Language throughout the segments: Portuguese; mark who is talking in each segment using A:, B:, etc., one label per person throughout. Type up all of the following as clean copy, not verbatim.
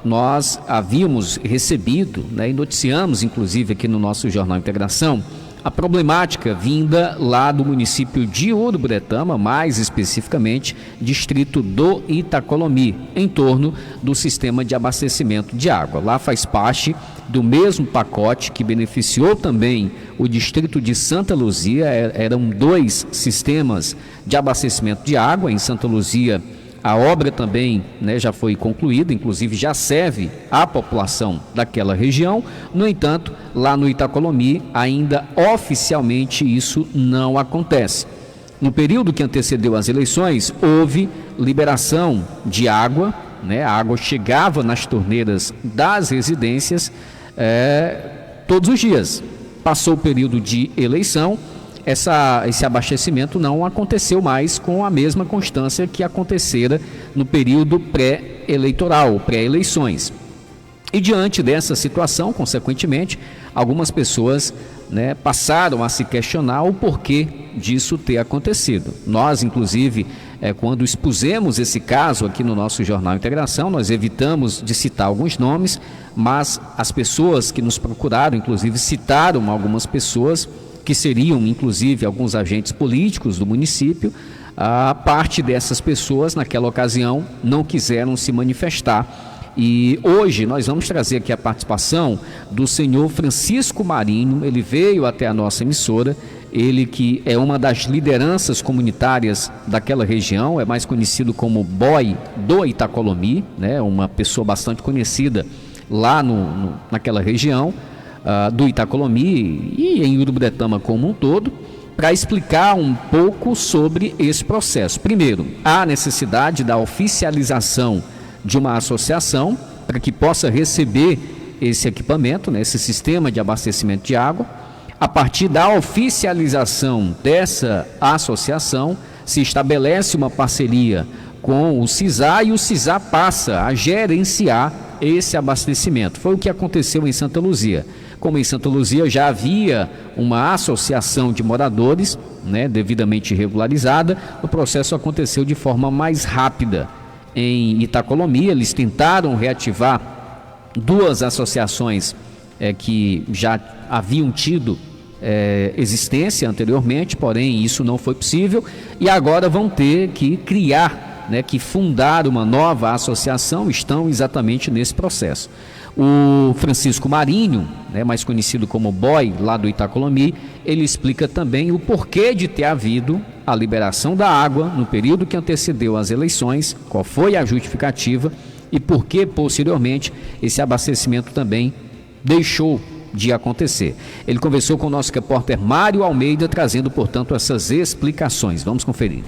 A: Nós havíamos recebido, né, e noticiamos, inclusive, aqui no nosso Jornal Integração, a problemática vinda lá do município de Uruburetama, mais especificamente, distrito do Itacolomi, em torno do sistema de abastecimento de água. Lá faz parte do mesmo pacote que beneficiou também o distrito de Santa Luzia. Eram 2 sistemas de abastecimento de água em Santa Luzia. A obra também, né, já foi concluída, inclusive já serve à população daquela região. No entanto, lá no Itacolomi, ainda oficialmente isso não acontece. No período que antecedeu as eleições, houve liberação de água, né? A água chegava nas torneiras das residências todos os dias. Passou o período de eleição, esse abastecimento não aconteceu mais com a mesma constância que acontecera no período pré-eleitoral, pré-eleições. E diante dessa situação, consequentemente, algumas pessoas, né, passaram a se questionar o porquê disso ter acontecido. Nós, inclusive, quando expusemos esse caso aqui no nosso Jornal Integração, nós evitamos de citar alguns nomes, mas as pessoas que nos procuraram, inclusive, citaram algumas pessoas que seriam, inclusive, alguns agentes políticos do município. A parte dessas pessoas, naquela ocasião, não quiseram se manifestar. E hoje nós vamos trazer aqui a participação do senhor Francisco Marinho. Ele veio até a nossa emissora, ele que é uma das lideranças comunitárias daquela região, é mais conhecido como Boy do Itacolomi, né? Uma pessoa bastante conhecida lá naquela região do Itacolomi e em Uruburetama como um todo, para explicar um pouco sobre esse processo. Primeiro, há necessidade da oficialização de uma associação para que possa receber esse equipamento, né, esse sistema de abastecimento de água. A partir da oficialização dessa associação, se estabelece uma parceria com o CISA e o CISA passa a gerenciar esse abastecimento. Foi o que aconteceu em Santa Luzia. Como em Santa Luzia já havia uma associação de moradores, né, devidamente regularizada, o processo aconteceu de forma mais rápida. Em Itacolomi, eles tentaram reativar 2 associações que já haviam tido existência anteriormente, porém isso não foi possível, e agora vão ter que criar, né, que fundar uma nova associação. Estão exatamente nesse processo. O Francisco Marinho, né, mais conhecido como Boy, lá do Itacolomi, ele explica também o porquê de ter havido a liberação da água no período que antecedeu as eleições, qual foi a justificativa e por que posteriormente esse abastecimento também deixou de acontecer. Ele conversou com o nosso repórter Mário Almeida, trazendo, portanto, essas explicações. Vamos conferir.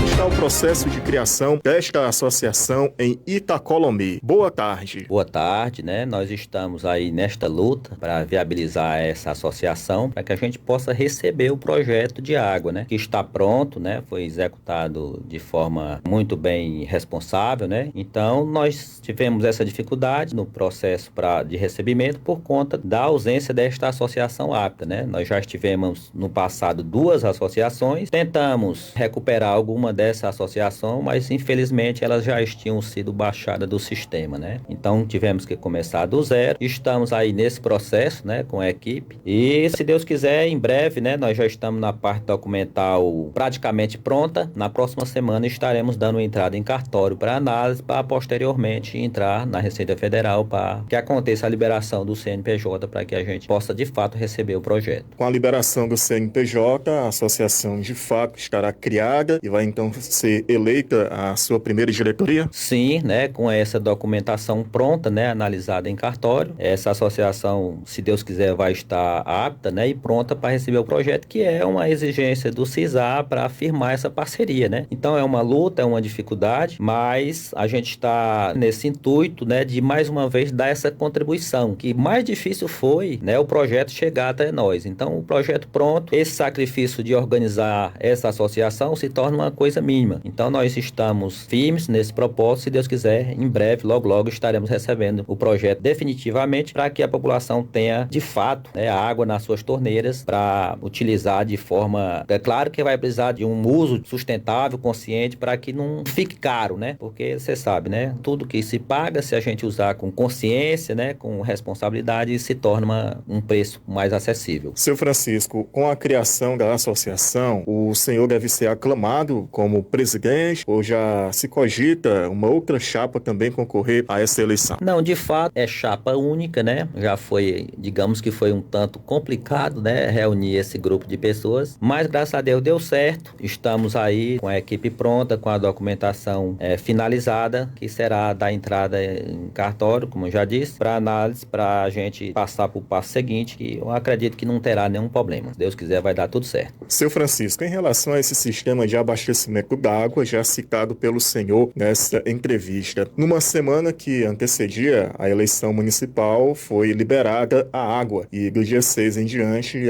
B: Está o processo de criação desta associação em Itacolomi. Boa tarde.
C: Boa tarde, né? Nós estamos aí nesta luta para viabilizar essa associação, para que a gente possa receber o projeto de água, né? Que está pronto, né? Foi executado de forma muito bem responsável, né? Então, nós tivemos essa dificuldade no processo de recebimento por conta da ausência desta associação apta, né? Nós já tivemos no passado 2 associações, tentamos recuperar alguma dessa associação, mas infelizmente elas já tinham sido baixadas do sistema, né? Então tivemos que começar do zero. Estamos aí nesse processo, né, com a equipe, e se Deus quiser, em breve, né, nós já estamos na parte documental praticamente pronta. Na próxima semana estaremos dando entrada em cartório para análise, para posteriormente entrar na Receita Federal para que aconteça a liberação do CNPJ, para que a gente possa de fato receber o projeto.
B: Com a liberação do CNPJ, a associação de fato estará criada e vai então ser eleita a sua primeira diretoria?
C: Sim, né, com essa documentação pronta, né, analisada em cartório, essa associação, se Deus quiser, vai estar apta, né, e pronta para receber o projeto, que é uma exigência do CISA para firmar essa parceria, né? Então é uma luta, é uma dificuldade, mas a gente está nesse intuito, né, de mais uma vez dar essa contribuição, que mais difícil foi, né, o projeto chegar até nós. Então o projeto pronto, esse sacrifício de organizar essa associação se torna uma coisa mínima. sistema. Então nós estamos firmes nesse propósito, se Deus quiser, em breve, logo estaremos recebendo o projeto definitivamente para que a população tenha de fato, né, a água nas suas torneiras para utilizar de forma... É claro que vai precisar de um uso sustentável, consciente, para que não fique caro, né? Porque você sabe, né? Tudo que se paga, se a gente usar com consciência, né, com responsabilidade, se torna um preço mais acessível.
B: Seu Francisco, com a criação da associação, o senhor deve ser aclamado como presidente ou já se cogita uma outra chapa também concorrer a essa eleição?
C: Não, de fato, é chapa única, né? Já foi, digamos que foi um tanto complicado, né, reunir esse grupo de pessoas, mas graças a Deus deu certo. Estamos aí com a equipe pronta, com a documentação finalizada, que será da entrada em cartório, como eu já disse, para análise, para a gente passar para o passo seguinte, que eu acredito que não terá nenhum problema. Se Deus quiser, vai dar tudo certo.
B: Seu Francisco, em relação a esse sistema de abastecimento d'água, já citado pelo senhor nessa entrevista, numa semana que antecedia a eleição municipal, foi liberada a água e do dia 6 em diante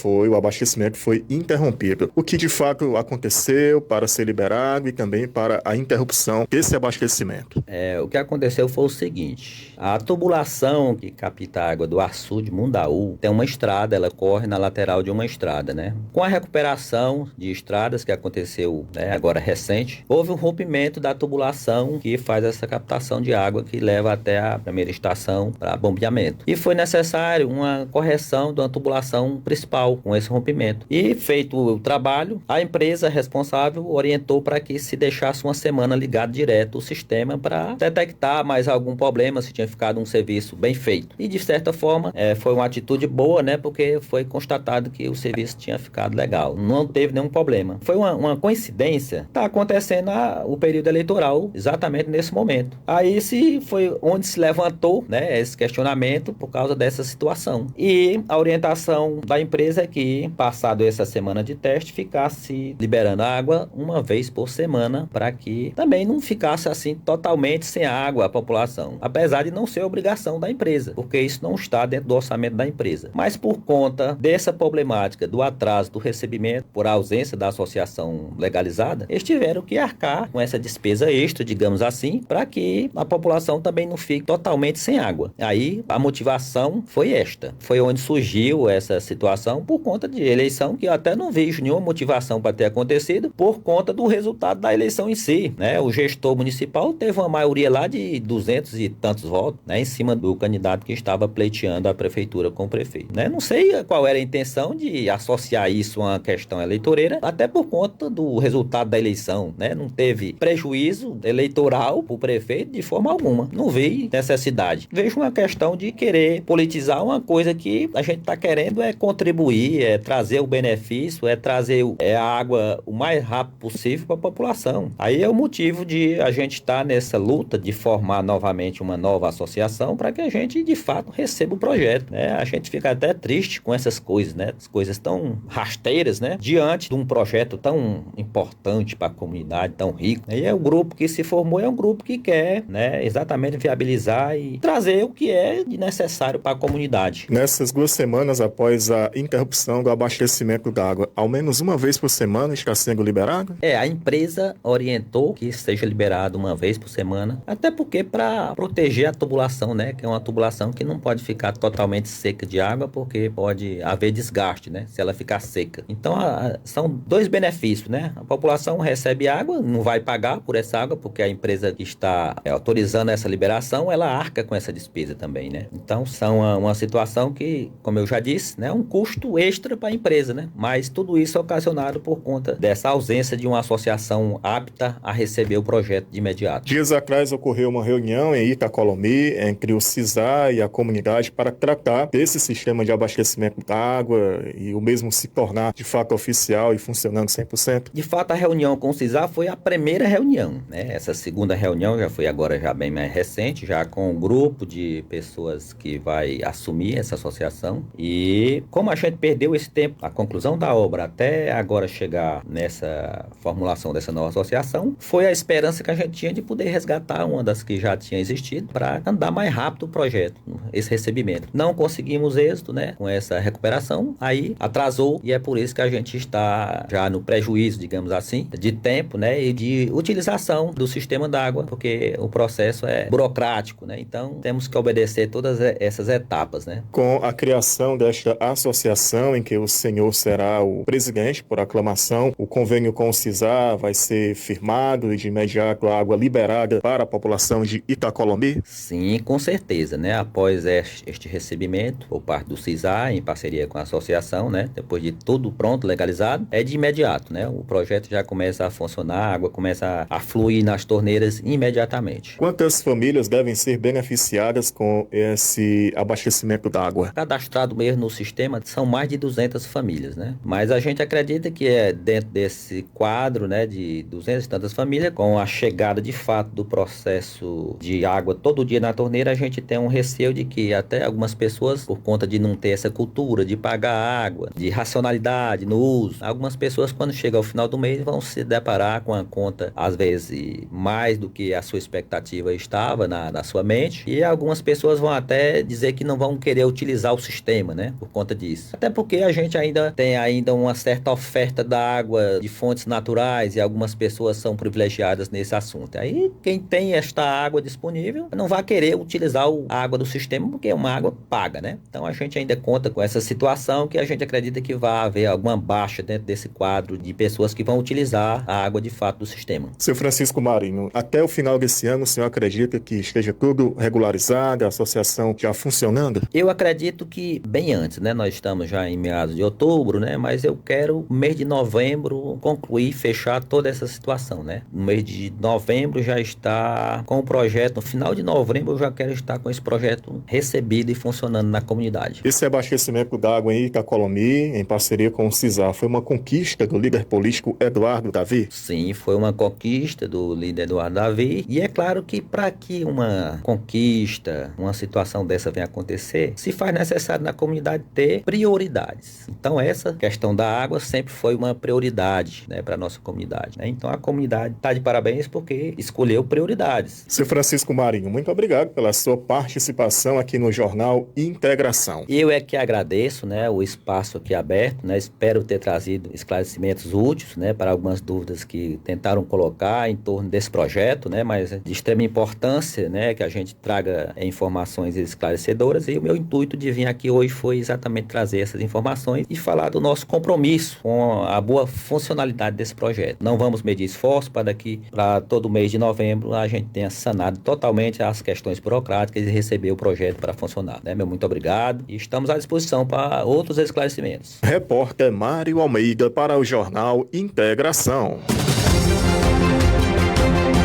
B: o abastecimento foi interrompido. O que de fato aconteceu para ser liberado e também para a interrupção desse abastecimento?
C: O que aconteceu foi o seguinte: a tubulação que capta a água do Açu de Mundaú tem uma estrada, ela corre na lateral de uma estrada, né? Com a recuperação de estradas que aconteceu, né, agora recente, houve um rompimento da tubulação que faz essa captação de água que leva até a primeira estação para bombeamento. E foi necessário uma correção da tubulação principal com esse rompimento. E feito o trabalho, a empresa responsável orientou para que se deixasse uma semana ligado direto o sistema para detectar mais algum problema, se tinha ficado um serviço bem feito. E de certa forma, foi uma atitude boa, né? Porque foi constatado que o serviço tinha ficado legal. Não teve nenhum problema. Foi uma coincidência. Está acontecendo o período eleitoral exatamente nesse momento. Aí foi onde se levantou, né, esse questionamento por causa dessa situação. E a orientação da empresa é que, passado essa semana de teste, ficasse liberando água uma vez por semana para que também não ficasse assim totalmente sem água a população. Apesar de não ser obrigação da empresa, porque isso não está dentro do orçamento da empresa. Mas por conta dessa problemática do atraso do recebimento, por ausência da associação legalizada, eles tiveram que arcar com essa despesa extra, digamos assim, para que a população também não fique totalmente sem água. Aí a motivação foi esta. Foi onde surgiu essa situação por conta de eleição, que eu até não vejo nenhuma motivação para ter acontecido por conta do resultado da eleição em si, né? O gestor municipal teve uma maioria lá de 200 e tantos votos, né, em cima do candidato que estava pleiteando a prefeitura com o prefeito, né? Não sei qual era a intenção de associar isso a uma questão eleitoreira, até por conta do resultado da eleição, né? Não teve prejuízo eleitoral para o prefeito de forma alguma. Não vejo necessidade. Vejo uma questão de querer politizar uma coisa que a gente está querendo contribuir, trazer o benefício, trazer a água o mais rápido possível para a população. Aí é o motivo de a gente estar nessa luta de formar novamente uma nova associação para que a gente de fato receba o projeto, né? A gente fica até triste com essas coisas, né? As coisas tão rasteiras, né? Diante de um projeto tão importante para a comunidade, tão rico. E o grupo que se formou é um grupo que quer, né, exatamente viabilizar e trazer o que é necessário para a comunidade.
B: Nessas 2 semanas após a interrupção do abastecimento d'água, ao menos uma vez por semana está sendo liberado?
C: A empresa orientou que seja liberado uma vez por semana, até porque para proteger a tubulação, né, que é uma tubulação que não pode ficar totalmente seca de água, porque pode haver desgaste, né, se ela ficar seca. Então, são 2 benefícios, né? A população recebe água, não vai pagar por essa água, porque a empresa que está autorizando essa liberação, ela arca com essa despesa também, né? Então, são uma situação que, como eu já disse, né, um custo extra para a empresa, né? Mas tudo isso é ocasionado por conta dessa ausência de uma associação apta a receber o projeto de imediato.
B: Dias atrás ocorreu uma reunião em Itacolomi entre o CISAR e a comunidade para tratar desse sistema de abastecimento d'água e o mesmo se tornar de fato oficial e funcionando 100%.
C: De fato, a reunião com o CISAR foi a primeira reunião, né? Essa segunda reunião já foi agora já bem mais recente, já com um grupo de pessoas que vai assumir essa associação. E como a gente perdeu esse tempo, a conclusão da obra até agora chegar nessa formulação dessa nova associação, foi a esperança que a gente tinha de poder resgatar uma das que já tinha existido para andar mais rápido o projeto, esse recebimento. Não conseguimos êxito, né, com essa recuperação, aí atrasou e é por isso que a gente está já no prejuízo, digamos assim, de tempo, né, e de utilização do sistema d'água, porque o processo é burocrático, né? Então temos que obedecer todas essas etapas, né?
B: Com a criação desta associação, em que o senhor será o presidente por aclamação, o convênio com o CISAR vai ser firmado e de imediato a água liberada para a população de Itacolomi?
C: Sim, com certeza, né? Após este recebimento por parte do CISAR, em parceria com a associação, né? Depois de tudo pronto, legalizado, é de imediato, né? O projeto já começa a funcionar, a água começa a fluir nas torneiras imediatamente.
B: Quantas famílias devem ser beneficiadas com esse abastecimento d'água?
C: Cadastrado mesmo no sistema são mais de 200 famílias, né? Mas a gente acredita que dentro desse quadro, né, de 200 e tantas famílias, com a chegada de fato do processo de água todo dia na torneira, a gente tem um receio de que até algumas pessoas, por conta de não ter essa cultura de pagar água, de racionalidade no uso, algumas pessoas quando chega ao final do mês vão se deparar com a conta, às vezes, mais do que a sua expectativa estava na sua mente, e algumas pessoas vão até dizer que não vão querer utilizar o sistema, né, por conta disso. Até porque a gente ainda tem uma certa oferta da água de fontes naturais e algumas pessoas são privilegiadas nesse assunto. Aí quem tem esta água disponível não vai querer utilizar a água do sistema porque é uma água paga, né? Então a gente ainda conta com essa situação que a gente acredita que vai haver alguma baixa dentro desse quadro de pessoas que vão utilizar a água de fato do sistema.
B: Seu Francisco Marinho, até o final desse ano o senhor acredita que esteja tudo regularizado, a associação já funcionando?
C: Eu acredito que bem antes, né? Nós estamos já em meados de outubro, né? Mas eu quero, no mês de novembro, concluir, fechar toda essa situação, né? No mês de novembro já está com o projeto, no final de novembro eu já quero estar com esse projeto recebido e funcionando na comunidade.
B: Esse abastecimento d'água em Itacolomi, em parceria com o CISAR, foi uma conquista do líder político Eduardo Davi?
C: Sim, foi uma conquista do líder Eduardo Davi, e é claro que para que uma conquista, uma situação dessa venha acontecer, se faz necessário na comunidade ter prioridades. Então essa questão da água sempre foi uma prioridade, né, para a nossa comunidade, né? Então a comunidade está de parabéns porque escolheu prioridades.
B: Seu Francisco Marinho, muito obrigado pela sua participação aqui no Jornal Integração.
C: Eu é que agradeço, né, o espaço aqui aberto, né? Espero ter trazido esclarecimentos úteis, né, para algumas dúvidas que tentaram colocar em torno desse projeto, né, mas de extrema importância, né, que a gente traga informações esclarecedoras, e o meu intuito de vir aqui hoje foi exatamente trazer essas informações e falar do nosso compromisso com a boa funcionalidade desse projeto. Não vamos medir esforço para todo mês de novembro a gente tenha sanado totalmente as questões burocráticas e receber o projeto para funcionar, né? Meu muito obrigado e estamos à disposição para outros esclarecimentos.
B: Repórter Mário Almeida para o Jornal Integração.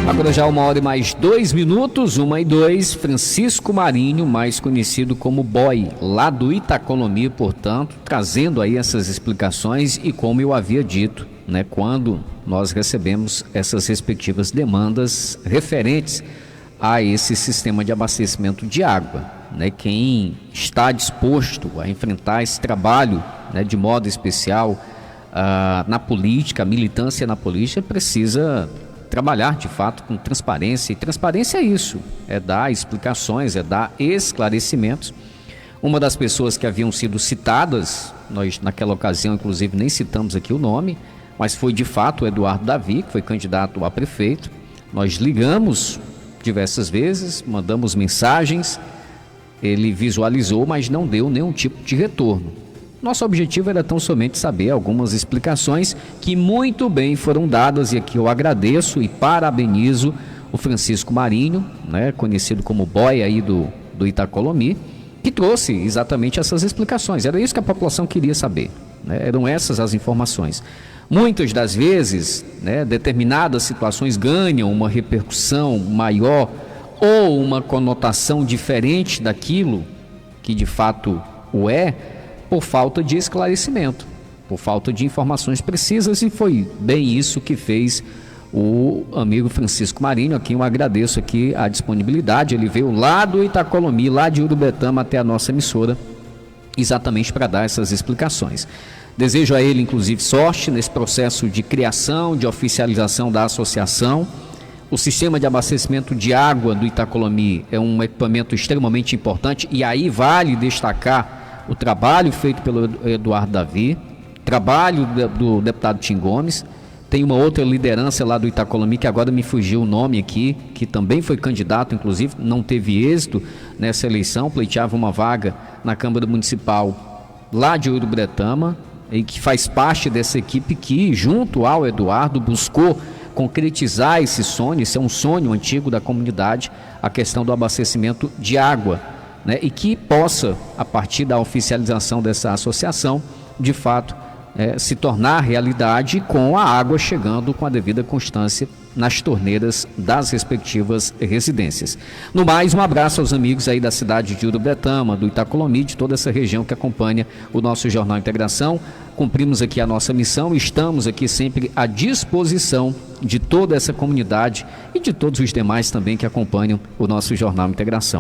A: Agora já 1h mais 2 minutos, 1h02, Francisco Marinho, mais conhecido como Boy, lá do Itacolomi, portanto, trazendo aí essas explicações e como eu havia dito, né, quando nós recebemos essas respectivas demandas referentes a esse sistema de abastecimento de água, né, quem está disposto a enfrentar esse trabalho, né, de modo especial na política, a militância na política precisa trabalhar de fato com transparência, e transparência é isso, é dar explicações, é dar esclarecimentos. Uma das pessoas que haviam sido citadas, nós naquela ocasião inclusive nem citamos aqui o nome, mas foi de fato o Eduardo Davi, que foi candidato a prefeito. Nós ligamos diversas vezes, mandamos mensagens, ele visualizou, mas não deu nenhum tipo de retorno. Nosso objetivo era tão somente saber algumas explicações que muito bem foram dadas, e aqui eu agradeço e parabenizo o Francisco Marinho, né, conhecido como Boy aí do Itacolomi, que trouxe exatamente essas explicações. Era isso que a população queria saber, né? Eram essas as informações. Muitas das vezes, né, determinadas situações ganham uma repercussão maior ou uma conotação diferente daquilo que de fato o é, por falta de esclarecimento, por falta de informações precisas, e foi bem isso que fez o amigo Francisco Marinho, a quem eu agradeço aqui a disponibilidade. Ele veio lá do Itacolomi, lá de Urubetama até a nossa emissora, exatamente para dar essas explicações. Desejo a ele, inclusive, sorte nesse processo de criação, de oficialização da associação. O sistema de abastecimento de água do Itacolomi é um equipamento extremamente importante, e aí vale destacar o trabalho feito pelo Eduardo Davi, trabalho do deputado Tim Gomes, Tem uma outra liderança lá do Itacolomi, que agora me fugiu o nome aqui, que também foi candidato, inclusive, não teve êxito nessa eleição, pleiteava uma vaga na Câmara Municipal lá de Uruburetama, e que faz parte dessa equipe que, junto ao Eduardo, buscou concretizar esse sonho. Esse é um sonho antigo da comunidade, a questão do abastecimento de água, né? E que possa, a partir da oficialização dessa associação, de fato, se tornar realidade, com a água chegando com a devida constância nas torneiras das respectivas residências. No mais, um abraço aos amigos aí da cidade de Uruburetama, do Itacolomi, de toda essa região que acompanha o nosso Jornal Integração. Cumprimos aqui a nossa missão, estamos aqui sempre à disposição de toda essa comunidade e de todos os demais também que acompanham o nosso Jornal Integração.